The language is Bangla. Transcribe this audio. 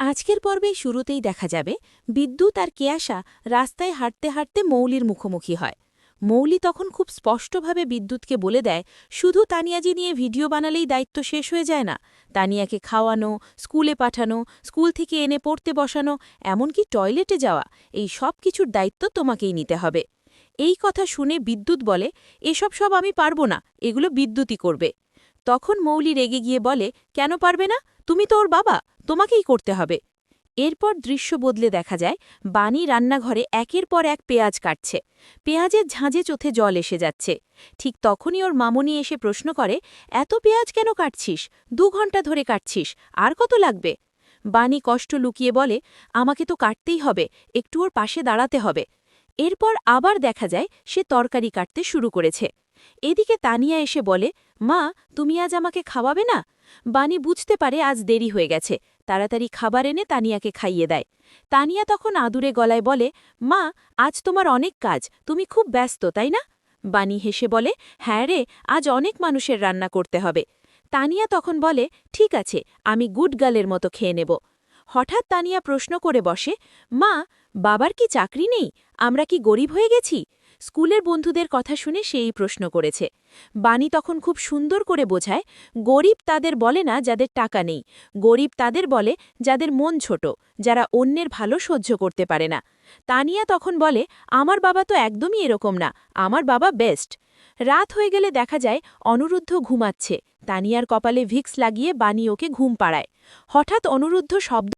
আজকের পর্বেই শুরুতেই দেখা যাবে বিদ্যুৎ আর কেয়াসা রাস্তায় হাঁটতে হাঁটতে মৌলির মুখোমুখি হয়। মৌলি তখন খুব স্পষ্টভাবে বিদ্যুৎকে বলে দেয়, শুধু তানিয়াজি নিয়ে ভিডিও বানালেই দায়িত্ব শেষ হয়ে যায় না। তানিয়াকে খাওয়ানো, স্কুলে পাঠানো, স্কুল থেকে এনে পড়তে বসানো, এমনকি টয়লেটে যাওয়া, এই সব কিছুর দায়িত্ব তোমাকেই নিতে হবে। এই কথা শুনে বিদ্যুৎ বলে, এসব সব আমি পারবো না, এগুলো বিদ্যুৎই করবে। তখন মৌলি রেগে গিয়ে বলে, কেন পারবে না? তুমি তো ওর বাবা, তোমাকেই করতে হবে। এরপর দৃশ্য বদলে দেখা যায় বানি রান্নাঘরে একের পর এক পেঁয়াজ কাটছে। পেঁয়াজের ঝাঁঝে চোথে জল এসে যাচ্ছে। ঠিক তখনই ওর মামনি এসে প্রশ্ন করে, এত পেঁয়াজ কেন কাটছিস? 2 ঘন্টা ধরে কাটছিস, আর কত লাগবে? বানি কষ্ট লুকিয়ে বলে, আমাকে তো কাটতেই হবে, একটু ওর পাশে দাঁড়াতে হবে। এরপর আবার দেখা যায় সে তরকারি কাটতে শুরু করেছে। এদিকে তানিয়া এসে বলে, মা, তুমি আজ আমাকে খাওয়াবে না? বানি বুঝতে পারে আজ দেরি হয়ে গেছে, তাড়াতাড়ি খাবার এনে তানিয়াকে খাইয়ে দেয়। তানিয়া তখন আদুরে গলায় বলে, মা, আজ তোমার অনেক কাজ, তুমি খুব ব্যস্ত তাই না? বানি হেসে বলে, হ্যাঁ রে, আজ অনেক মানুষের রান্না করতে হবে। তানিয়া তখন বলে, ঠিক আছে, আমি গুড গার্লের মতো খেয়ে নেব। হঠাৎ তানিয়া প্রশ্ন করে বসে, মা, বাবার কি চাকরি নেই? আমরা কি গরিব হয়ে গেছি? স্কুলের বন্ধুদের কথা শুনে সেই প্রশ্ন করেছে। বানি তখন খুব সুন্দর করে বোঝায়, গরিব তাদের বলে না যাদের টাকা নেই, গরিব তাদের বলে যাদের মন ছোট, যারা অন্যের ভালো সহ্য করতে পারে না। তানিয়া তখন বলে, আমার বাবা তো একদমই এরকম না, আমার বাবা বেস্ট। রাত হয়ে গেলে দেখা যায় অনুরুদ্ধ ঘুমাচ্ছে। তানিয়ার কপালে ভিক্স লাগিয়ে বানি ওকে ঘুম পাড়ায়। হঠাৎ অনুরুদ্ধ শব্দ